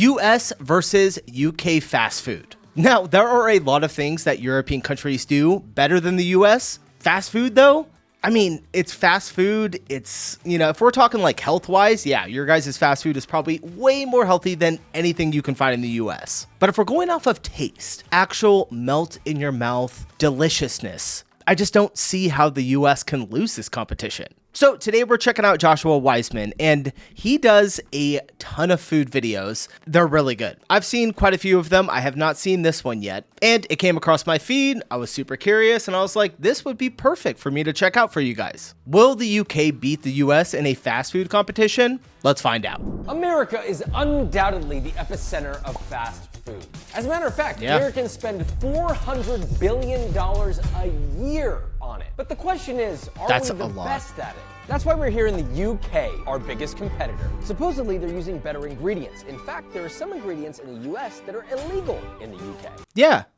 US versus UK fast food. Now, there are a lot of things that European countries do better than the US. Fast food, though, I mean, it's fast food. It's, if we're talking like health-wise, yeah, your guys' fast food is probably way more healthy than anything you can find in the US. But if we're going off of taste, actual melt-in-your-mouth deliciousness, I just don't see how the US can lose this competition. So today we're checking out Joshua Weissman, and he does a ton of food videos. They're really good. I've seen quite a few of them. I have not seen this one yet, and it came across my feed. I was super curious, and I was like, this would be perfect for me to check out for you guys. Will the UK beat the US in a fast food competition? Let's find out. America is undoubtedly the epicenter of fast food. As a matter of fact, Americans spend $400 billion a year on it. But the question is, are we the best at it? That's why we're here in the UK, our biggest competitor. Supposedly, they're using better ingredients. In fact, there are some ingredients in the US that are illegal in the UK.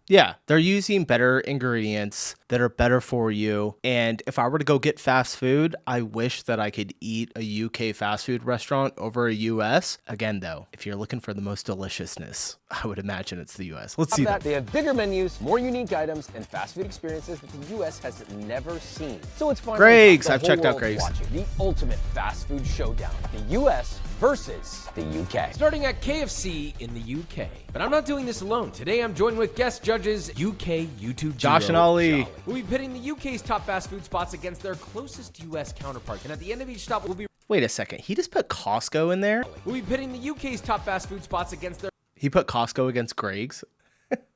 Yeah, they're using better ingredients that are better for you. And if I were to go get fast food, I wish that I could eat a UK fast food restaurant over a US. Again, though, if you're looking for the most deliciousness, I would imagine it's the US. Let's see that. They have bigger menus, more unique items, and fast food experiences that the US has never seen. So it's fun. Greg's, I've checked out Greg's. The ultimate fast food showdown. The US versus the UK. Starting at KFC in the UK. But I'm not doing this alone. Today I'm joined with guest judges, UK YouTube Josh and Ollie. We'll be pitting the UK's top fast food spots against their closest US counterpart. And at the end of each stop, we'll be... Wait a second. He just put Costco in there? We'll be pitting the UK's top fast food spots against their... He put Costco against Greg's?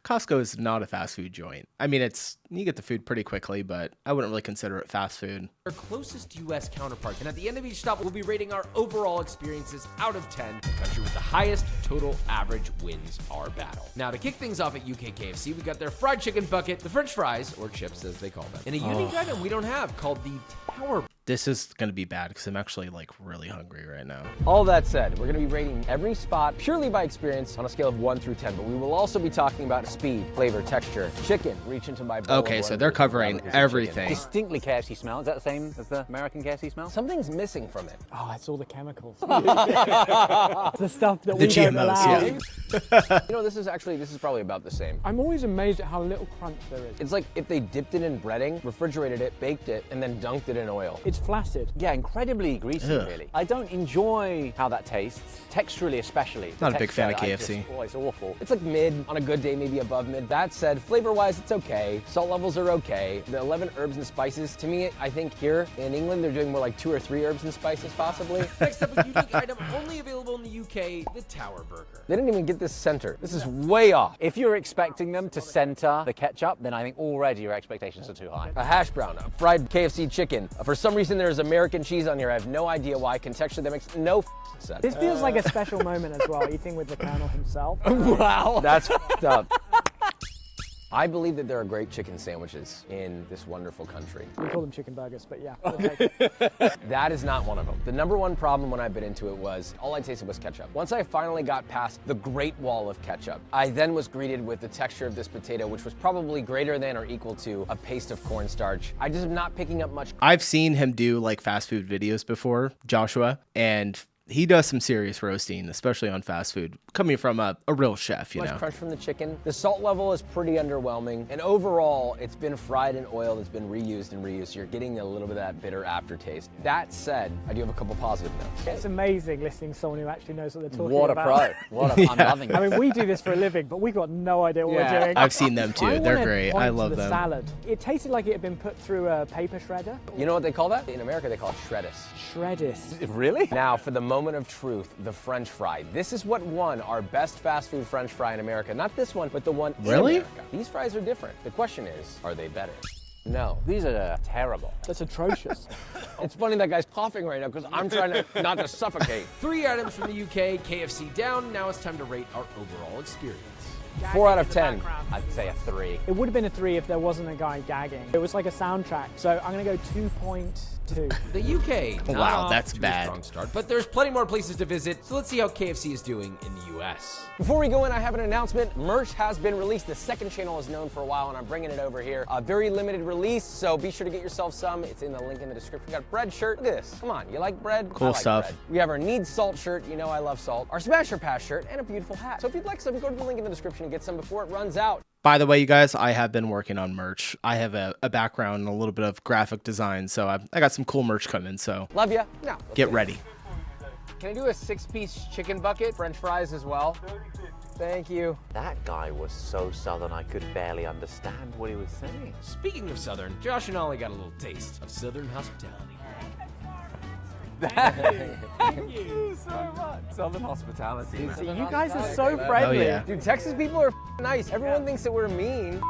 Costco is not a fast food joint. I mean, you get the food pretty quickly, but I wouldn't really consider it fast food. Our closest US counterpart. And at the end of each stop, we'll be rating our overall experiences out of 10. The country with the highest total average wins our battle. Now, to kick things off at UK KFC, we got their fried chicken bucket, the French fries, or chips as they call them, and a unique item we don't have called the Tower. This is going to be bad because I'm actually really hungry right now. All that said, we're going to be rating every spot purely by experience on a scale of 1 through 10, but we will also be talking about speed, flavor, texture, chicken, reach into my bowl. Okay, so they're covering everything. Distinctly KFC smell. Is that the same as the American KFC smell? Something's missing from it. Oh, it's all the chemicals. The stuff that we don't allow. Yeah. This is probably about the same. I'm always amazed at how little crunch there is. It's like if they dipped it in breading, refrigerated it, baked it, and then dunked it in oil. It's flaccid. Yeah, incredibly greasy, really. I don't enjoy how that tastes, texturally especially. Not a big fan of KFC. It's awful. It's like mid, on a good day, maybe above mid. That said, flavor-wise, it's okay. Salt levels are okay. The 11 herbs and spices, to me, I think here in England, they're doing more like 2 or 3 herbs and spices, possibly. Next up, a unique item only available in the UK, the Tower Burger. They didn't even get this center. This is way off. If you're expecting them to center the ketchup, then I think already your expectations are too high. A hash brown, a fried KFC chicken. For some reason, there's American cheese on here. I have no idea why. Contextually, that makes no sense. This feels like a special moment as well, eating with the Colonel himself. Wow. That's up. I believe that there are great chicken sandwiches in this wonderful country. We call them chicken burgers, but yeah. That is not one of them. The number one problem when I bit into it was all I tasted was ketchup. Once I finally got past the Great Wall of ketchup, I then was greeted with the texture of this potato, which was probably greater than or equal to a paste of cornstarch. I just am not picking up much. I've seen him do fast food videos before, Joshua, and he does some serious roasting, especially on fast food, coming from a real chef, you know. Much crunch from the chicken. The salt level is pretty underwhelming. And overall, it's been fried in oil that's been reused and reused. So you're getting a little bit of that bitter aftertaste. That said, I do have a couple positive notes. It's amazing listening to someone who actually knows what they're talking What a about. pro. I'm loving it. I mean, we do this for a living, but we got no idea what we're doing. I've seen them too. They're great. I love them. Salad. It tasted like it had been put through a paper shredder. You know what they call that? In America, they call it shreddis. Shreddis. Really? Now, for the moment of truth, the French fry. This is what won our best fast food French fry in America. Not this one, but the one in America. These fries are different. The question is, are they better? No. These are terrible. That's atrocious. It's funny that guy's coughing right now because I'm trying to not to suffocate. 3 items from the UK, KFC down. Now it's time to rate our overall experience. 4 out of 10. I'd say a 3. It would have been a 3 if there wasn't a guy gagging. It was like a soundtrack. So I'm going to go 2. The UK. not Wow, off that's to a bad. strong start, but there's plenty more places to visit. So let's see how KFC is doing in the US. Before we go in, I have an announcement. Merch has been released. The second channel is known for a while, and I'm bringing it over here. A very limited release, so be sure to get yourself some. It's in the link in the description. We got a bread shirt. Look at this. Come on, you like bread? Cool I like stuff. bread. We have our Need Salt shirt. You know I love salt. Our Smasher Pass shirt, and a beautiful hat. So if you'd like some, go to the link in the description and get some before it runs out. By the way, you guys, I have been working on merch. I have a background in a little bit of graphic design, so I got some cool merch coming, so Love ya. Now, let's get ready. Can I do a 6-piece chicken bucket? French fries as well. Thank you. That guy was so southern I could barely understand what he was saying. Speaking of Southern, Josh and Ollie got a little taste of Southern hospitality. Thank you so much. Southern hospitality. You guys are so friendly. Oh, yeah. Dude, Texas people are nice. Everyone thinks that we're mean.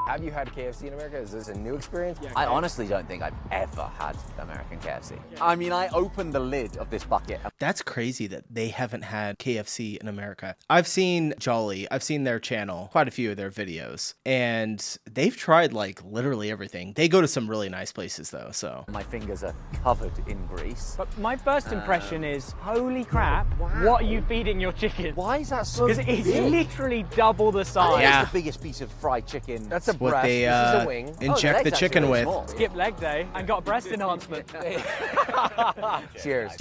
Have you had KFC in America? Is this a new experience? I honestly don't think I've ever had American KFC. I mean, I opened the lid of this bucket. That's crazy that they haven't had KFC in America. I've seen Jolly, I've seen their channel, quite a few of their videos, and they've tried like literally everything. They go to some really nice places though, so. My fingers are covered in grease. But my first impression is, holy crap, what are you feeding your chicken? Why is that so Because it's big? literally double the I think size. Yeah. it's the biggest piece of fried chicken. That's a What breast. they This is a wing. inject the leg's chicken actually with. small. Skip leg day and got breast enhancement. Cheers.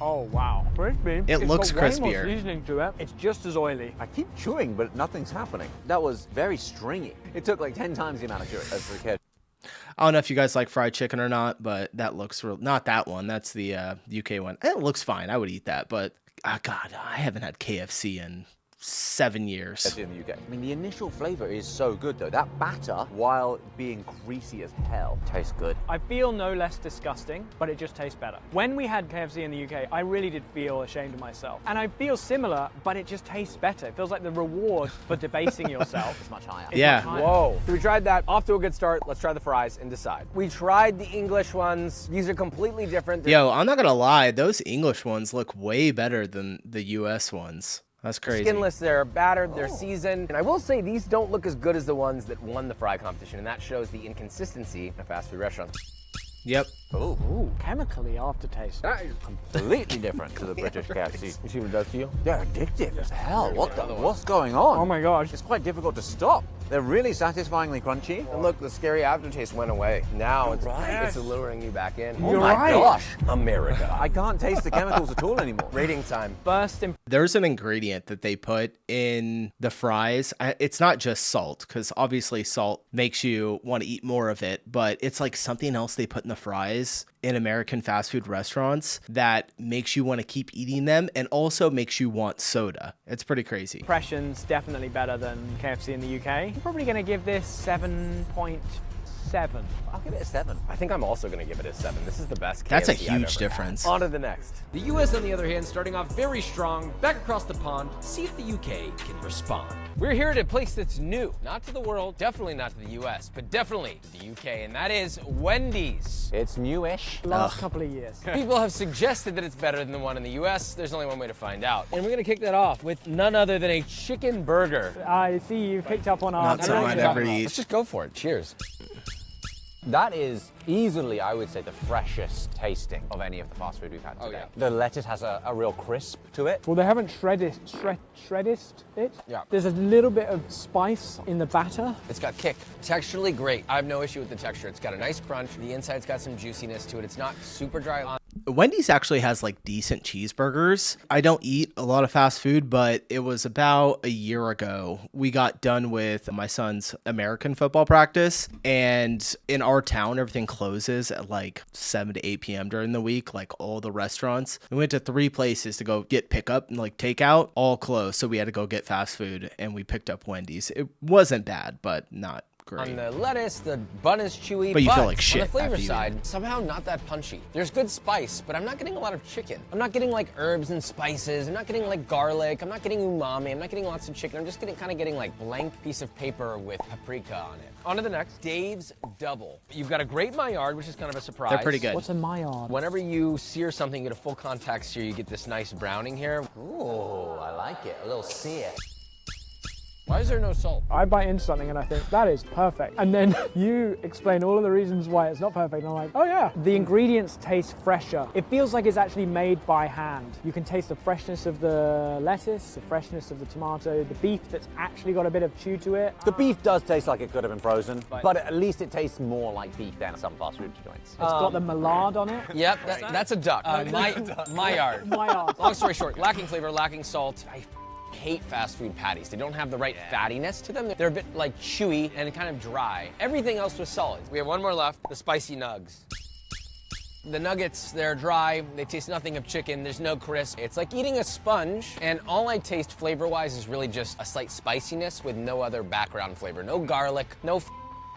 Oh wow. Crispy. It looks got way more crispier. seasoning to it. It's just as oily. I keep chewing, but nothing's happening. That was very stringy. It took like 10 times the amount of chewing as a kid. I don't know if you guys like fried chicken or not, but that looks real. Not that one. That's the UK one. It looks fine. I would eat that, but God, I haven't had KFC in 7 years. In the UK. I mean, the initial flavor is so good though. That batter, while being greasy as hell, tastes good. I feel no less disgusting, but it just tastes better. When we had KFC in the UK, I really did feel ashamed of myself. And I feel similar, but it just tastes better. It feels like the reward for debasing yourself. It's much higher. Yeah. Whoa. So we tried that. Off to a good start. Let's try the fries and decide. We tried the English ones. These are completely different. They're Yo, I'm not gonna lie. Those English ones look way better than the US ones. That's crazy. skinless, they're battered, they're seasoned. And I will say these don't look as good as the ones that won the fry competition, and that shows the inconsistency in a fast food restaurant. Yep. Ooh, chemically aftertaste. That is completely different to the British KFC. You see what it does to you? They're addictive as hell. What's going on? Oh my gosh. It's quite difficult to stop. They're really satisfyingly crunchy. And look, the scary aftertaste went away. Now it's, right. it's luring you back in. Oh my gosh. America. I can't taste the chemicals at all anymore. Rating time. First impression. There's an ingredient that they put in the fries. It's not just salt, because obviously salt makes you want to eat more of it, but it's like something else they put in the fries in American fast food restaurants that makes you want to keep eating them and also makes you want soda. It's pretty crazy. Impressions definitely better than KFC in the UK. I'm probably going to give this 7.7. I'll give it a 7. I think I'm also going to give it a 7. This is the best KFC That's a I've huge ever had. difference. On to the next. The US, on the other hand, starting off very strong, back across the pond, see if the UK can respond. We're here at a place that's new. Not to the world, definitely not to the US, but definitely to the UK, and that is Wendy's. It's newish. Last couple of years. People have suggested that it's better than the one in the US. There's only one way to find out. And we're gonna kick that off with none other than a chicken burger. I see you picked up on our... Not something I'd ever eat. Let's just go for it. Cheers. That is easily, I would say, the freshest tasting of any of the fast food we've had today. yeah. The lettuce has a real crisp to it. Well, they haven't shredded it. Yeah. There's a little bit of spice in the batter. It's got kick. Texturally great. I have no issue with the texture. It's got a nice crunch. The inside's got some juiciness to it. It's not super dry on. Wendy's actually has like decent cheeseburgers. I don't eat a lot of fast food, but it was about a year ago. We got done with my son's American football practice, and in our town, everything closes at like 7 to 8 p.m. during the week, like all the restaurants. We went to 3 places to go get pickup and like takeout, all closed. So we had to go get fast food, and we picked up Wendy's. It wasn't bad, but not great. On the lettuce, the bun is chewy, But you feel like shit on the flavor after you eat side, somehow not that punchy. There's good spice, but I'm not getting a lot of chicken. I'm not getting like herbs and spices. I'm not getting like garlic. I'm not getting umami. I'm not getting lots of chicken. I'm just kind of getting like blank piece of paper with paprika on it. On to the next, Dave's Double. You've got a great Maillard, which is kind of a surprise. They're pretty good. What's a Maillard? Whenever you sear something, you get a full contact sear, you get this nice browning here. Ooh, I like it. A little sear. Why is there no salt? I bite into something and I think, that is perfect. And then you explain all of the reasons why it's not perfect. And I'm like, oh yeah. The ingredients taste fresher. It feels like it's actually made by hand. You can taste the freshness of the lettuce, the freshness of the tomato, the beef that's actually got a bit of chew to it. The beef does taste like it could have been frozen, but at least it tastes more like beef than some fast food joints. It's got the malard on it. Yep, that's a duck. My yard. My yard. Long story short, lacking flavor, lacking salt. I hate fast food patties. They don't have the right fattiness to them. They're a bit like chewy and kind of dry. Everything else was solid. We have one more left, the spicy nugs. The nuggets, they're dry, they taste nothing of chicken, there's no crisp. It's like eating a sponge, and all I taste flavor-wise is really just a slight spiciness with no other background flavor. No garlic, no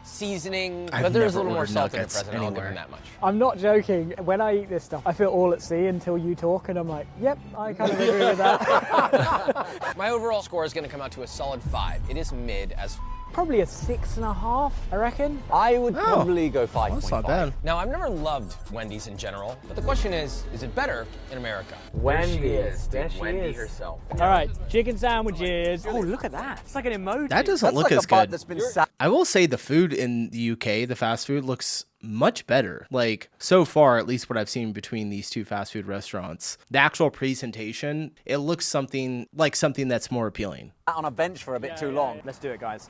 seasoning, but there is a little more salt in the present, I'll give them that much. I'm not joking. When I eat this stuff, I feel all at sea until you talk, and I'm like, yep, I kind of agree with that. My overall score is gonna come out to a solid 5. It is mid as Probably a 6.5, I reckon. I would probably go 5.5. That's not bad. Now, I've never loved Wendy's in general, but the question is it better in America? Wendy's. There she Wendy is. herself. All right, chicken sandwiches. Oh, look at that. It's like an emoji. That doesn't look like as a bun good. that's been I will say the food in the UK, the fast food, looks much better. Like, so far, at least what I've seen between these two fast food restaurants, the actual presentation, it looks something that's more appealing. on a bench for a bit too long. Let's do it, guys.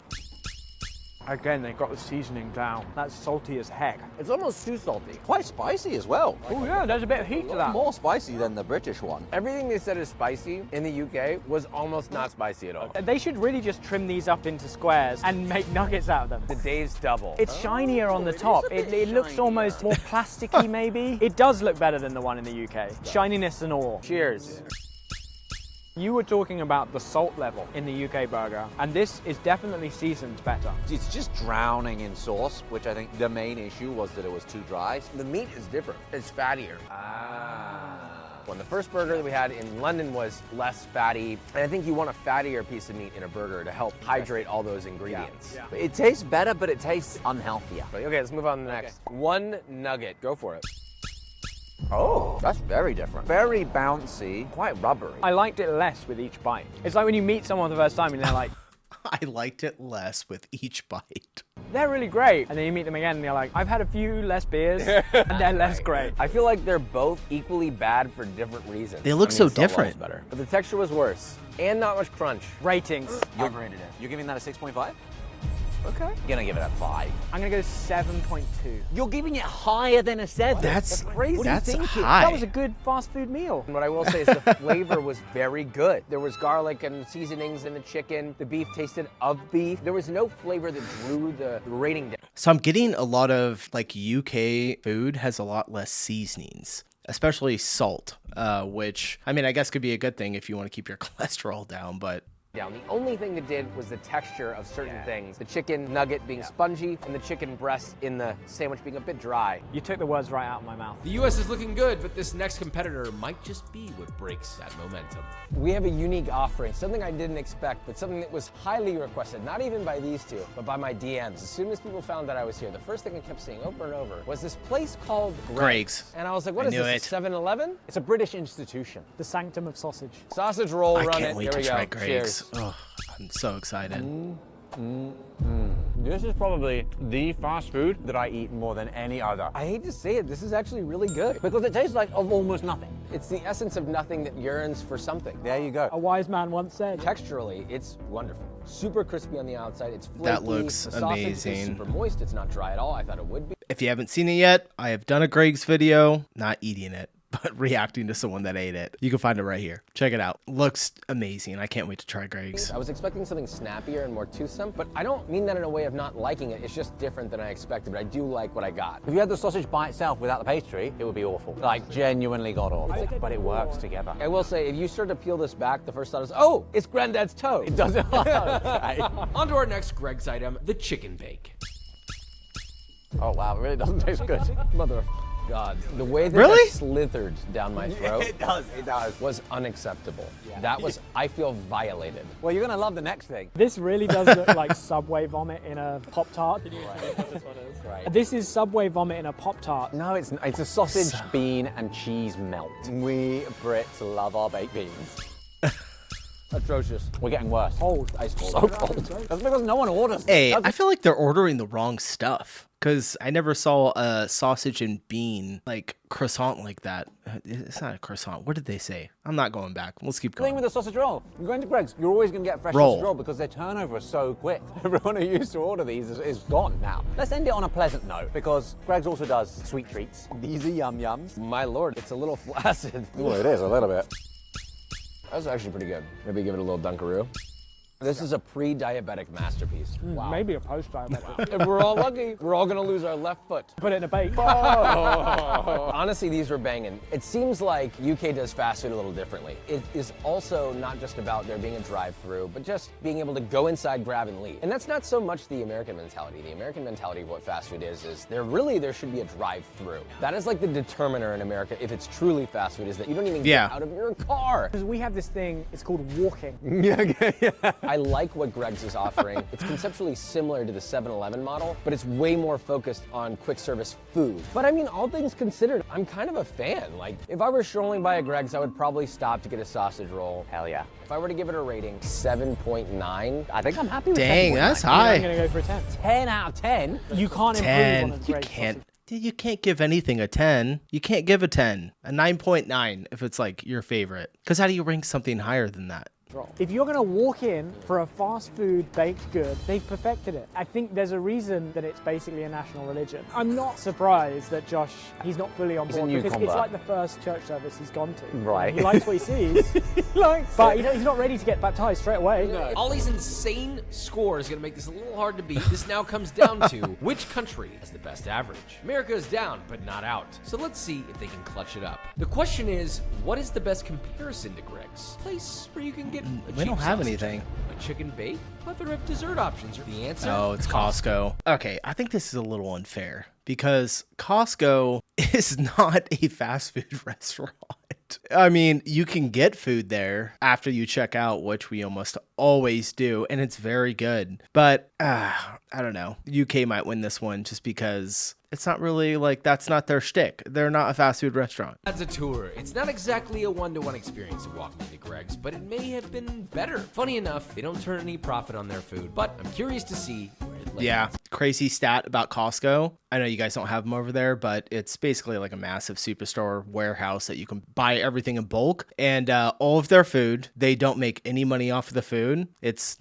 Again, they got the seasoning down. That's salty as heck. It's almost too salty. Quite spicy as well. Oh yeah, there's a bit of heat to that. More spicy than the British one. Everything they said is spicy in the UK was almost not spicy at all. They should really just trim these up into squares and make nuggets out of them. The Dave's double. It's shinier on the top. It looks almost more plasticky, maybe. It does look better than the one in the UK. Shininess and all. Cheers. You were talking about the salt level in the UK burger, and this is definitely seasoned better. It's just drowning in sauce, which I think the main issue was that it was too dry. The meat is different. It's fattier. When the first burger that we had in London was less fatty, and I think you want a fattier piece of meat in a burger to help hydrate all those ingredients. Yeah. It tastes better, but it tastes unhealthier. But okay, let's move on to the next. One nugget. Go for it. Oh, that's very different. Very bouncy, quite rubbery. I liked it less with each bite. It's like when you meet someone for the first time and they're like, I liked it less with each bite. they're really great. And then you meet them again and you're like, I've had a few less beers and they're less great. I feel like they're both equally bad for different reasons. They look so the salt level's different. Better. But the texture was worse. And not much crunch. Ratings. I've rated it. You're giving that a 6.5? Okay. You're gonna give it a 5. I'm gonna go 7.2. You're giving it higher than a 7. That's crazy. That's thinking. high. That was a good fast food meal. And what I will say is the flavor was very good. There was garlic and seasonings in the chicken. The beef tasted of beef. There was no flavor that drew the rating down. So I'm getting a lot of like UK food has a lot less seasonings, especially salt, which I mean, I guess could be a good thing if you want to keep your cholesterol down, but The only thing it did was the texture of certain things. The chicken nugget being spongy and the chicken breast in the sandwich being a bit dry. You took the words right out of my mouth. The US is looking good, but this next competitor might just be what breaks that momentum. We have a unique offering, something I didn't expect, but something that was highly requested, not even by these two, but by my DMs. As soon as people found that I was here, the first thing I kept seeing over and over was this place called Greg's. And I was like, what I is knew this, it. 7-Eleven? It's a British institution. The sanctum of sausage. Sausage roll, I run can't it. wait Here to we try go. Greg's. Cheers. Oh, I'm so excited. This is probably the fast food that I eat more than any other. I hate to say it, this is actually really good. Because it tastes like of almost nothing. It's the essence of nothing that yearns for something. There you go. A wise man once said. Texturally, it's wonderful. Super crispy on the outside. It's flaky. That looks the sausage amazing. is super moist. It's not dry at all. I thought it would be. If you haven't seen it yet, I have done a Greg's video, not eating it, but reacting to someone that ate it. You can find it right here. Check it out. Looks amazing. I can't wait to try Greg's. I was expecting something snappier and more toothsome, but I don't mean that in a way of not liking it. It's just different than I expected, but I do like what I got. If you had the sausage by itself without the pastry, it would be awful. Like, genuinely god awful. But it works together. I will say, if you start to peel this back, the first thought is, oh, it's Granddad's toe. It doesn't. Okay. On to our next Greg's item, the chicken bake. Oh wow, it really doesn't taste good. Mother of God. The way that Really? that slithered down my throat It does. was unacceptable. That was, I feel violated. Well, you're gonna love the next thing. This really does look like Subway vomit in a Pop-Tart. Right. This is Subway vomit in a Pop-Tart. No, it's a sausage, bean, and cheese melt. We Brits love our baked beans. Atrocious. We're getting worse. Cold. Ice cold. So cold. That's because no one orders. Hey, I feel like they're ordering the wrong stuff. Because I never saw a sausage and bean, like, croissant like that. It's not a croissant. What did they say? I'm not going back. Let's keep The thing going. with the sausage roll, you're going to Greg's, you're always going to get fresh sausage roll because their turnover is so quick. Everyone who used to order these is gone now. Let's end it on a pleasant note because Greg's also does sweet treats. These are yum yums. My lord, it's a little flaccid. Oh, it is a little bit. That's actually pretty good. Maybe give it a little Dunkaroo. This is a pre-diabetic masterpiece. Wow. Maybe a post-diabetic. If we're all lucky, we're all gonna lose our left foot. Put it in a bake. Honestly, these were banging. It seems like UK does fast food a little differently. It is also not just about there being a drive-through, but just being able to go inside, grab, and leave. And that's not so much the American mentality. The American mentality of what fast food is there should be a drive-through. That is like the determiner in America, if it's truly fast food, is that you don't even get out of your car. Because we have this thing, it's called walking. Yeah. I like what Greg's is offering. It's conceptually similar to the 7-Eleven model, but it's way more focused on quick service food. But I mean, all things considered, I'm kind of a fan. Like, if I were strolling by a Greg's, I would probably stop to get a sausage roll. Hell yeah. If I were to give it a rating, 7.9. I think I'm happy with Dang, 7.9. that's I'm high. going to go for a 10. 10 out of 10. You can't improve 10. on a You great can't. sausage. You can't give anything a 10. You can't give a 10. A 9.9 if it's like your favorite. Because how do you rank something higher than that? If you're going to walk in for a fast food baked good, they've perfected it. I think there's a reason that it's basically a national religion. I'm not surprised that Josh, he's not fully on He's a board new because convert. it's like the first church service he's gone to. Right. He likes what he sees, but he's not ready to get baptized straight away. Ollie's insane score is going to make this a little hard to beat. This now comes down to which country has the best average. America is down, but not out. So let's see if they can clutch it up. The question is, what is the best comparison to Greg's? Place where you can get a We don't cheap have sausage, anything. a chicken bake, plethora of dessert options. The answer? Oh, it's Costco. Okay, I think this is a little unfair because Costco is not a fast food restaurant. I mean, you can get food there after you check out, which we almost always do, and it's very good. But I don't know. UK might win this one just because it's not really like that's not their shtick. They're not a fast food restaurant. As a tour, it's not exactly a one-to-one experience of walking into Greg's, but it may have been better. Funny enough, they don't turn any profit on their food, but I'm curious to see where it lands. Yeah, crazy stat about Costco. I know you guys don't have them over there, but it's basically like a massive superstore warehouse that you can buy everything in bulk. And all of their food, they don't make any money off of the food. It's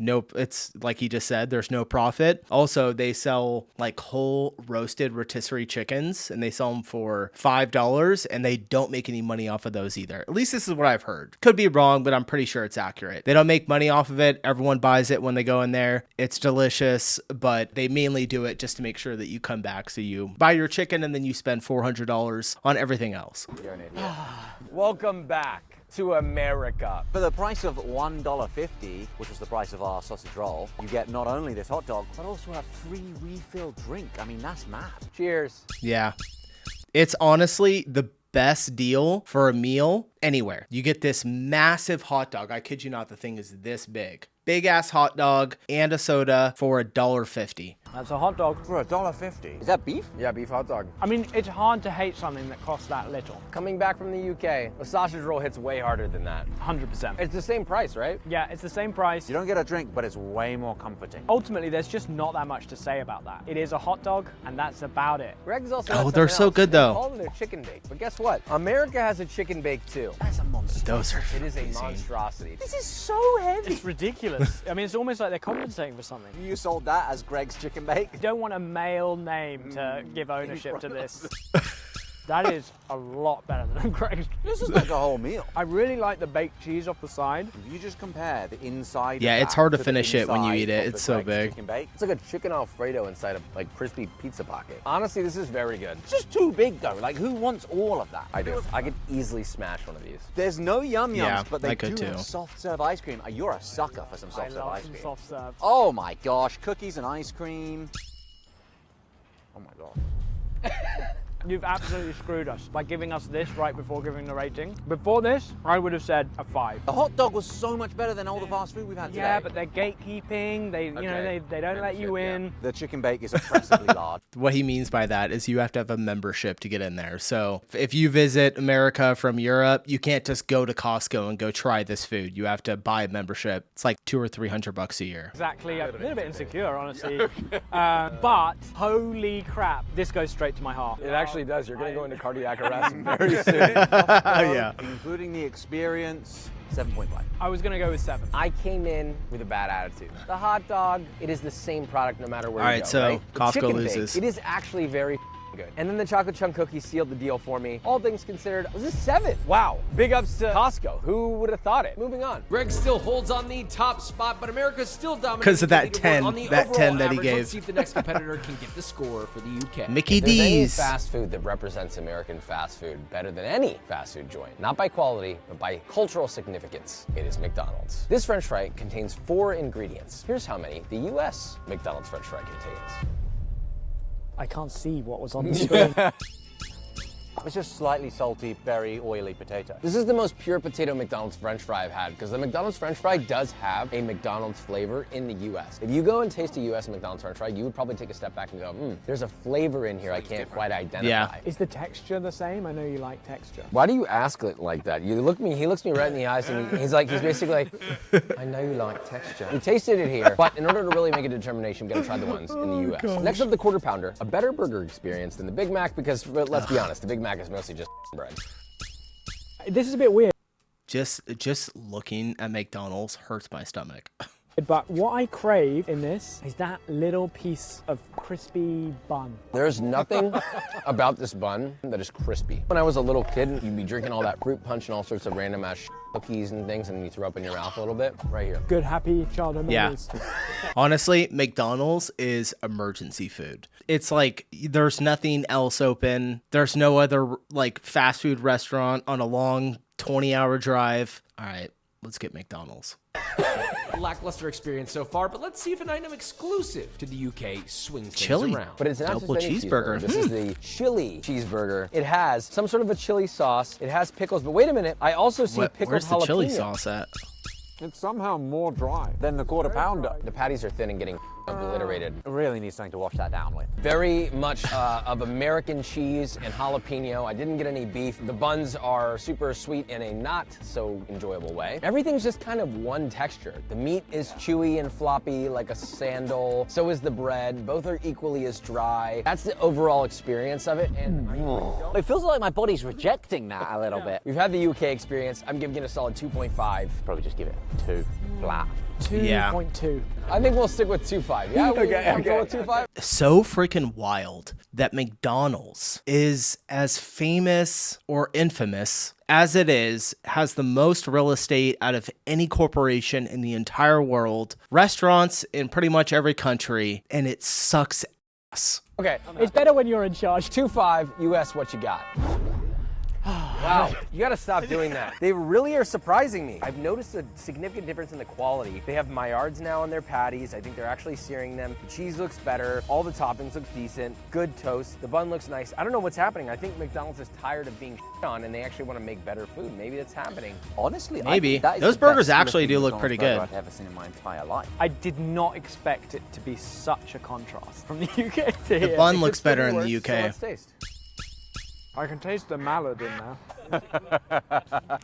like he just said, there's no profit. Also, they sell like whole roasted rotisserie chickens, and they sell them for $5, and they don't make any money off of those either. At least this is what I've heard. Could be wrong, but I'm pretty sure it's accurate. They don't make money off of it. Everyone buys it when they go in there. It's delicious, but they mainly do it just to make sure that you come back. So you buy your chicken and then you spend $400 on everything else. You're an idiot. Welcome back to America. For the price of $1.50, which was the price of our sausage roll, you get not only this hot dog, but also a free refill drink. I mean, that's mad. Cheers. Yeah. It's honestly the best deal for a meal anywhere. You get this massive hot dog. I kid you not, the thing is this big. Big ass hot dog and a soda for $1.50. That's a hot dog. For $1.50. Is that beef? Yeah, beef hot dog. I mean, it's hard to hate something that costs that little. Coming back from the UK, a sausage roll hits way harder than that. 100%. It's the same price, right? Yeah, it's the same price. You don't get a drink, but it's way more comforting. Ultimately, there's just not that much to say about that. It is a hot dog, and that's about it. Greg's also Oh, has they're something so else. good, They though. call them their chicken bake, but guess what? America has a chicken bake too. That's a monster. Those are It is a crazy. monstrosity. This is so heavy. It's ridiculous. I mean, it's almost like they're compensating for something. You sold that as Greg's chicken bake? You don't want a male name to give ownership to this. That is a lot better than Greg's. This is like a whole meal. I really like the baked cheese off the side. If you just compare the inside Yeah, of it's that hard to the finish it when you inside eat it. of the It's so Greg's big. chicken bake, It's like a chicken Alfredo inside a like crispy pizza pocket. Honestly, this is very good. it's just too big though. Like, who wants all of that? I do. I could easily smash one of these. There's no yum yums, Yeah, but they I could do too. have soft serve ice cream. You're a sucker for some I soft serve love ice some cream. soft serve. Oh my gosh, cookies and ice cream. Oh my god. You've absolutely screwed us by giving us this right before giving the rating. Before this, I would have said a 5. The hot dog was so much better than all the fast food we've had today. Yeah, but they're gatekeeping. They don't let you in. The chicken bake is oppressively large. What he means by that is you have to have a membership to get in there. So if you visit America from Europe, you can't just go to Costco and go try this food. You have to buy a membership. It's like $200 or $300 a year. Exactly. A little bit insecure, honestly. But holy crap, this goes straight to my heart. It actually does. You're going to go into cardiac arrest very soon. Yeah. Including the experience, 7.5. I was going to go with 7. I came in with a bad attitude. The hot dog, it is the same product no matter where All you right, go, so right? The Costco chicken loses. Bake, it is actually very good. And then the chocolate chunk cookie sealed the deal for me. All things considered, it was a 7. Wow. Big ups to Costco. Who would have thought it? Moving on. Greg still holds on the top spot, but America's still dominating. 'Cause of that the leaderboard 10 on the that overall 10 that he average. gave. Let's see if the next competitor can get the score for the UK. Mickey If there's any D's. fast food that represents American fast food better than any fast food joint, not by quality, but by cultural significance, it is McDonald's. This French fry contains 4 ingredients. Here's how many the US McDonald's French fry contains. I can't see what was on the screen. It's just slightly salty, very oily potato. This is the most pure potato McDonald's French fry I've had, because the McDonald's French fry does have a McDonald's flavor in the US. If you go and taste a US McDonald's French fry, you would probably take a step back and go, there's a flavor in here I can't quite identify. Yeah. Is the texture the same? I know you like texture. Why do you ask it like that? He looks me right in the eyes and he's basically like, I know you like texture. We tasted it here, but in order to really make a determination, we gotta try the ones in the US. gosh. Next up, the Quarter Pounder, a better burger experience than the Big Mac because, let's be honest, the Big Mac is mostly just bread. This is a bit weird, Just looking at McDonald's hurts my stomach. but what I crave in this is that little piece of crispy bun. There's nothing about this bun that is crispy. When I was a little kid, you'd be drinking all that fruit punch and all sorts of random ass cookies and things, and you throw up in your mouth a little bit. Right here. Good, happy childhood Yeah. memories. Honestly, McDonald's is emergency food. It's like there's nothing else open. There's no other like fast food restaurant on a long 20-hour drive. All right, let's get McDonald's. Lackluster experience so far, but let's see if an item exclusive to the UK swings Chili. things around. But it's not Double just any cheeseburger. This is the chili cheeseburger. It has some sort of a chili sauce. It has pickles, but wait a minute. I also see pickled Where's the jalapeno. chili sauce at? It's somehow more dry than the Quarter Pounder. The patties are thin and getting obliterated. It really needs something to wash that down with. Very much of American cheese and jalapeno. I didn't get any beef. The buns are super sweet in a not so enjoyable way. Everything's just kind of one texture. The meat is chewy and floppy like a sandal. So is the bread. Both are equally as dry. That's the overall experience of it. And It feels like my body's rejecting that a little bit. we've had the UK experience. I'm giving it a solid 2.5. Probably just give it 2 flat. 2.2. I think we'll stick with 2.5. Yeah, we'll go with 2.5. So freaking wild that McDonald's is as famous or infamous as it is, has the most real estate out of any corporation in the entire world, restaurants in pretty much every country, and it sucks ass. Okay, It's better when you're in charge. 2.5 US, what you got? Wow, you gotta stop doing that. They really are surprising me. I've noticed a significant difference in the quality. They have Maillards now on their patties. I think they're actually searing them. The cheese looks better. All the toppings look decent. Good toast. The bun looks nice. I don't know what's happening. I think McDonald's is tired of being on and they actually want to make better food. Maybe that's happening. Honestly, Maybe. I think that is Those the burgers best actually looking do look McDonald's pretty burger good. I've ever seen in my entire life. I did not expect it to be such a contrast from the UK to The here. bun It looks could better still in be the worse, so UK. let's taste. I can taste the mallard in there.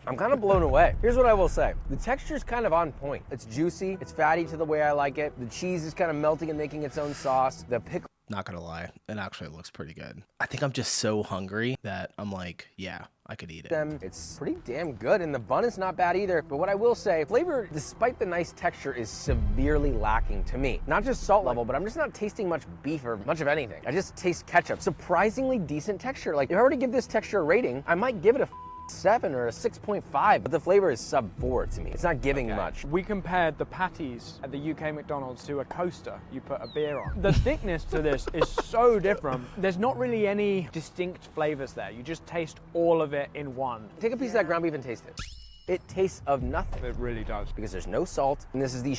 I'm kind of blown away. Here's what I will say. The texture's kind of on point. It's juicy, it's fatty to the way I like it. The cheese is kind of melting and making its own sauce. The pickle Not gonna lie, it actually looks pretty good. I think I'm just so hungry that I'm like, yeah, I could eat it. it's pretty damn good, and the bun is not bad either. But what I will say, flavor, despite the nice texture, is severely lacking to me. Not just salt level, but I'm just not tasting much beef or much of anything. I just taste ketchup. Surprisingly decent texture. Like, if I were to give this texture a rating, I might give it a 7 or a 6.5, but the flavor is sub 4 to me. It's not giving much. We compared the patties at the UK McDonald's to a coaster you put a beer on. The thickness to this is so different. There's not really any distinct flavors there. You just taste all of it in one. Take a piece of that ground beef and taste it. It tastes of nothing It really does. because there's no salt, and this is the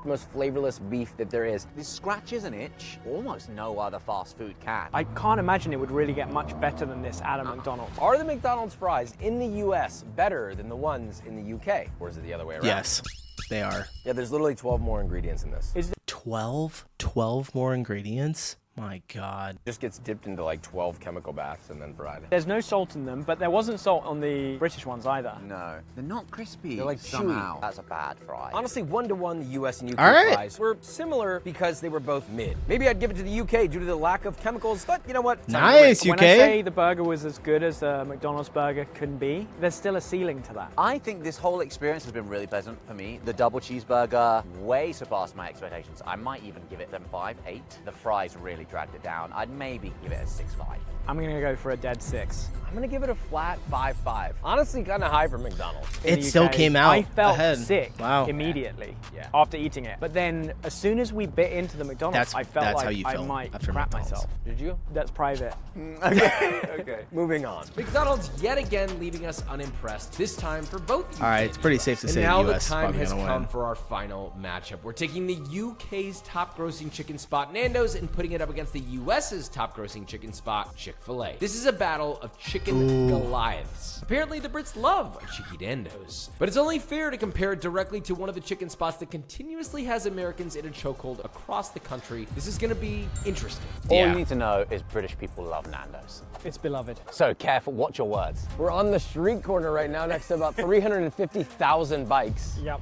most flavorless beef that there is. This scratches an itch almost no other fast food can. I can't imagine it would really get much better than this at a McDonald's. Are the McDonald's fries in the US better than the ones in the UK? Or is it the other way around? Yes, they are. Yeah, there's literally 12 more ingredients in this. 12 more ingredients? My God. Just gets dipped into like 12 chemical baths and then fried. There's no salt in them, but there wasn't salt on the British ones either. No, they're not crispy. They're like somehow. chewy. That's a bad fry. Honestly, 1-to-1, the US and UK All right. fries were similar because they were both mid. Maybe I'd give it to the UK due to the lack of chemicals, but you know what? Nice, When UK. I say the burger was as good as a McDonald's burger can be, there's still a ceiling to that. I think this whole experience has been really pleasant for me. The double cheeseburger way surpassed my expectations. I might even give it 7.5, 8. The fries really dragged it down. I'd maybe give it a 6.5. I'm gonna go for a dead 6. I'm gonna give it a flat 5.5. Honestly, kind of high for McDonald's. It still came out I felt ahead. sick Wow. immediately Yeah. after eating it. But then as soon as we bit into the McDonald's, I felt that's how like you I felt might after crap McDonald's. myself. Did you? That's private. Okay. Moving on. McDonald's yet again leaving us unimpressed, this time for both UK All right, it's pretty and safe to US. say And now the the US is time probably has gonna come win. for our final matchup. We're taking the UK's top grossing chicken spot, Nando's, and putting it up against the US's top grossing chicken spot, Chick-fil-A. This is a battle of chicken Goliaths. Apparently the Brits love a cheeky Nandos, but it's only fair to compare it directly to one of the chicken spots that continuously has Americans in a chokehold across the country. This is gonna be interesting. All Yeah. you need to know is British people love Nando's. It's beloved. So careful, watch your words. We're on the street corner right now next to about 350,000 bikes. Yep.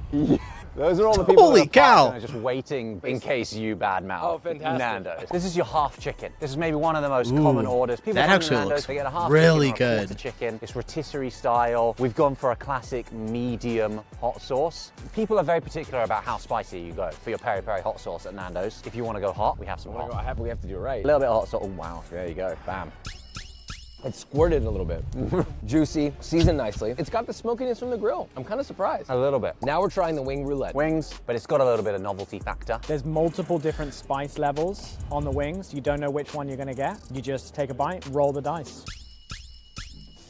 Those are all the people Holy that are parked cow. and are just waiting in case you badmouth. Oh, fantastic. Nando's. This is your half chicken. This is maybe one of the most common orders. People that come to actually Nando's, looks they get a half really chicken or a good. quarter chicken. It's rotisserie style. We've gone for a classic medium hot sauce. People are very particular about how spicy you go for your peri peri hot sauce at Nando's. If you want to go hot, we have some hot. We have to do it right. A little bit of hot sauce. Oh wow, there you go. Bam. It's squirted a little bit. Juicy, seasoned nicely. It's got the smokiness from the grill. I'm kind of surprised. A little bit. Now we're trying the wing roulette. Wings, but it's got a little bit of novelty factor. There's multiple different spice levels on the wings. You don't know which one you're gonna get. You just take a bite, roll the dice.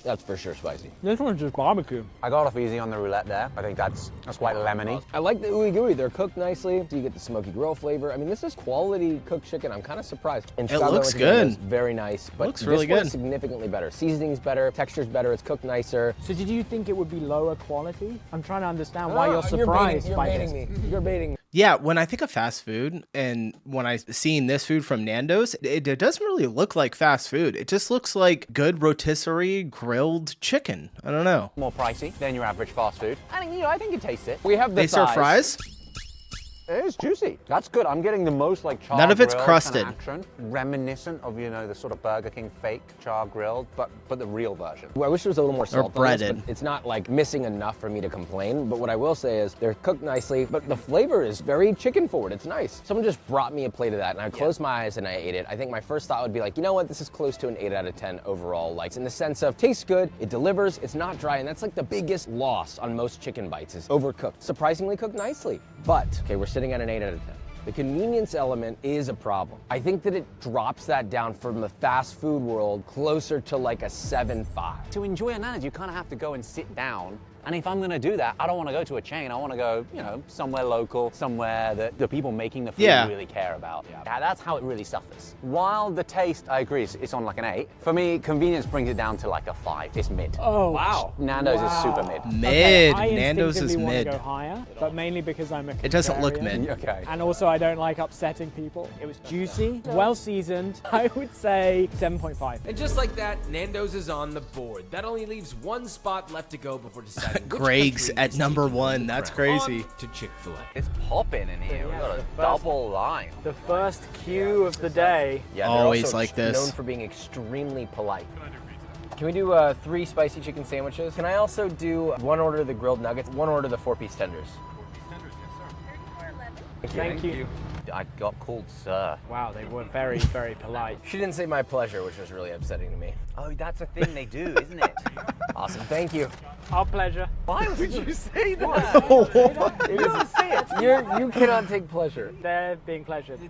That's for sure spicy. This one's just barbecue. I got off easy on the roulette there. I think that's quite lemony. I like the ooey gooey. They're cooked nicely, so you get the smoky grill flavor. I mean, this is quality cooked chicken. I'm kind of surprised. And It looks good. Very nice, but Looks really this one's good. significantly better. Seasoning's better, texture's better, it's cooked nicer. So did you think it would be lower quality? I'm trying to understand why you're surprised by this. You're baiting me. Yeah, when I think of fast food and when I seen this food from Nando's, it doesn't really look like fast food. It just looks like good rotisserie grilled chicken. I don't know. More pricey than your average fast food. And I think you taste it. We have the They serve thighs. fries? It is juicy. That's good. I'm getting the most like char None of it's grilled crusted. kind of action, reminiscent of the sort of Burger King fake char grilled, but the real version. Well, I wish there was a little more salt on this, breaded. but it's not like missing enough for me to complain. But what I will say is they're cooked nicely, but the flavor is very chicken forward. It's nice. Someone just brought me a plate of that, and I closed my eyes and I ate it. I think my first thought would be like, you know what? This is close to an 8 out of 10 overall. Like in the sense of tastes good, it delivers, it's not dry, and that's like the biggest loss on most chicken bites is overcooked. Surprisingly cooked nicely, but okay, we're sitting at an 8 out of 10. The convenience element is a problem. I think that it drops that down from the fast food world closer to like a 7.5. To enjoy a Nando's, you kind of have to go and sit down. And if I'm going to do that, I don't want to go to a chain. I want to go, somewhere local, somewhere that the people making the food really care about. Yeah, that's how it really suffers. While the taste, I agree, it's on like an 8. For me, convenience brings it down to like a 5. It's mid. Oh, Wow. Nando's is super mid. Mid. I Nando's is instinctively want mid. to go higher, but mainly because I'm a It doesn't look contrarian. mid. Okay. And also I don't like upsetting people. It was juicy, well seasoned. I would say 7.5. And just like that, Nando's is on the board. That only leaves one spot left to go before deciding which Greg's country at is number taking 1. the That's crown. crazy. On to Chick-fil-A. It's popping in here. We've got a double line. The first cue of the day. Yeah, Always also like this. known for being extremely polite. Can we do 3 spicy chicken sandwiches? Can I also do 1 order of the grilled nuggets, 1 order of the 4-piece tenders? Thank you. I got called sir. Wow, they were very, very polite. She didn't say my pleasure, which was really upsetting to me. Oh, that's a thing they do, isn't it? Awesome, thank you. Our pleasure. Why would you say that? You cannot take pleasure. They're being pleasured.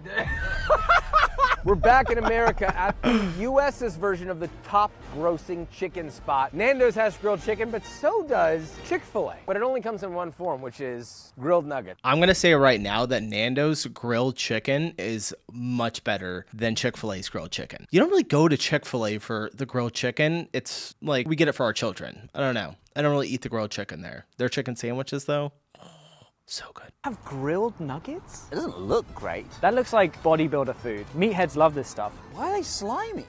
We're back in America at the U.S.'s version of the top grossing chicken spot. Nando's has grilled chicken, but so does Chick-fil-A. But it only comes in one form, which is grilled nuggets. I'm going to say right now that Nando's grilled chicken is much better than Chick-fil-A's grilled chicken. You don't really go to Chick-fil-A for the grilled chicken. It's like we get it for our children. I don't know. I don't really eat the grilled chicken there. Their chicken sandwiches, though, so good. Have grilled nuggets? It doesn't look great. That looks like bodybuilder food. Meatheads love this stuff. Why are they slimy?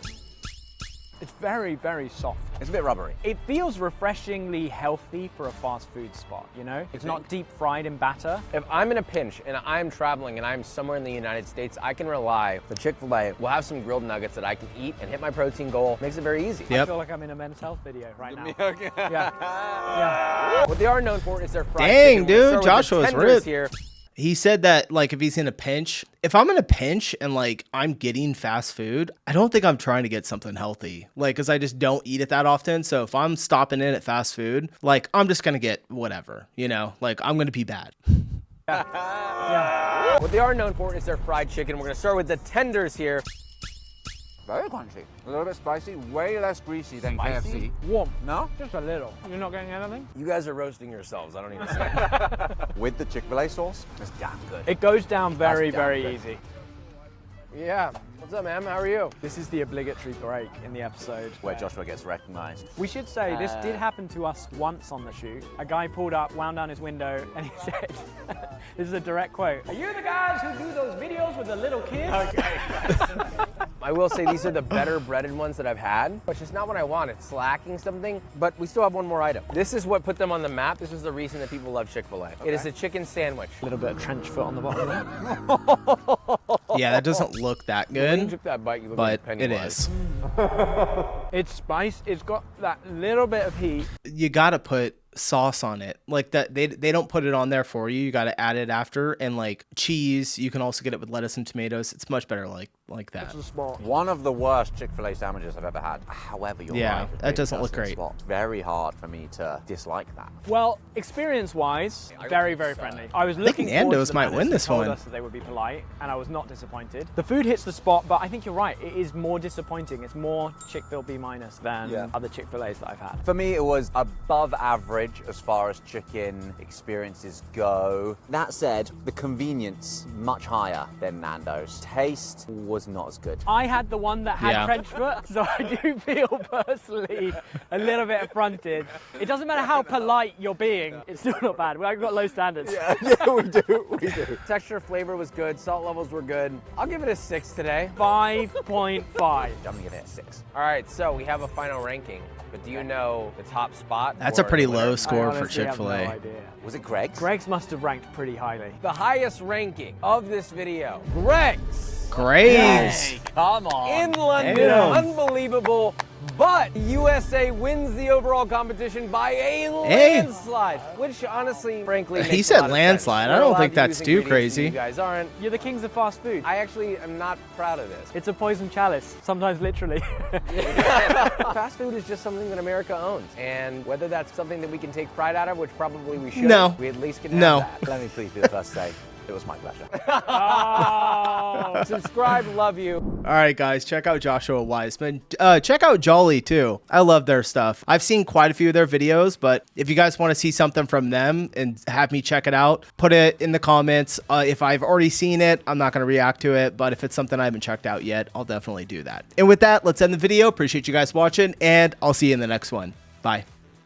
It's very, very soft. It's a bit rubbery. It feels refreshingly healthy for a fast food spot, you know? It's not deep fried in batter. If I'm in a pinch and I'm traveling and I'm somewhere in the United States, I can rely the Chick-fil-A will have some grilled nuggets that I can eat and hit my protein goal. Makes it very easy. I feel like I'm in a men's health video right now. Yeah. What they are known for is their fried Dang, chicken. dude, Joshua's ripped. Here. He said that, like, if he's in a pinch, if I'm in a pinch and, like, I'm getting fast food, I don't think I'm trying to get something healthy. Like, because I just don't eat it that often. So if I'm stopping in at fast food, like, I'm just going to get whatever, you know? Like, I'm going to be bad. What they are known for is their fried chicken. We're going to start with the tenders here. Very crunchy. A little bit spicy, way less greasy than KFC. Warm. No? Just a little. You're not getting anything? You guys are roasting yourselves. I don't even say. With the Chick-fil-A sauce, it's damn good. It goes down very, That's damn very good. easy. Yeah. What's up, ma'am? How are you? This is the obligatory break in the episode. Where Joshua gets recognized. We should say this did happen to us once on the shoot. A guy pulled up, wound down his window, and he said, this is a direct quote, "Are you the guys who do those videos with the little kids?" Okay. I will say these are the better breaded ones that I've had, but it's just not what I want. It's lacking something, but we still have one more item. This is what put them on the map. This is the reason that people love Chick-fil-A. Okay. It is a chicken sandwich. A little bit of trench foot on the bottom there. Yeah, that doesn't look that When you good, took that bite, you look but like it Pennywise. is. It's spice. It's got that little bit of heat. You got to put sauce on it. Like that, they don't put it on there for you. You got to add it after. And like cheese, you can also get it with lettuce and tomatoes. It's much better like that. One of the worst Chick-fil-A sandwiches I've ever had. However, you're Yeah, right. that doesn't look great. It's very hard for me to dislike that. Well, experience-wise, very, very friendly. I was looking forward to Nando's the might madness. win They this told one. us that they would be polite, and I was not disappointed. The food hits the spot, but I think you're right. It is more disappointing. It's more Chick-fil-A B- than other Chick-fil-A's that I've had. For me, it was above average as far as chicken experiences go. That said, the convenience much higher than Nando's. Taste was not as good. I had the one that had Yeah. trench foot, so I do feel personally a little bit affronted. It doesn't matter how polite you're being, it's still not bad. We've got low standards. Yeah, we do. Texture, flavor was good. Salt levels were good. I'll give it a 6 today. 5.5. I'm gonna give it a 6. All right, so we have a final ranking, but do you know the top spot? That's a for pretty the winner? low I score for honestly have Chick-fil-A. no idea. Was it Greg's? Greg's must have ranked pretty highly. The highest ranking of this video, Greg's. Great. Come on. In London, Damn. unbelievable. But USA wins the overall competition by a landslide, which honestly, frankly, makes He a said lot of landslide. sense. I We're don't allowed think to that's use too ingredients that crazy. You guys aren't. You're the kings of fast food. I actually am not proud of this. It's a poison chalice, sometimes literally. Fast food is just something that America owns, and whether that's something that we can take pride out of, which probably we should, No. we at least can have No. that. Let me please be the first to say, it was my pleasure. Oh. Subscribe, love you. All right, guys, check out Joshua Weissman. Check out Jolly, too. I love their stuff. I've seen quite a few of their videos, but if you guys want to see something from them and have me check it out, put it in the comments. If I've already seen it, I'm not going to react to it, but if it's something I haven't checked out yet, I'll definitely do that. And with that, let's end the video. Appreciate you guys watching, and I'll see you in the next one. Bye.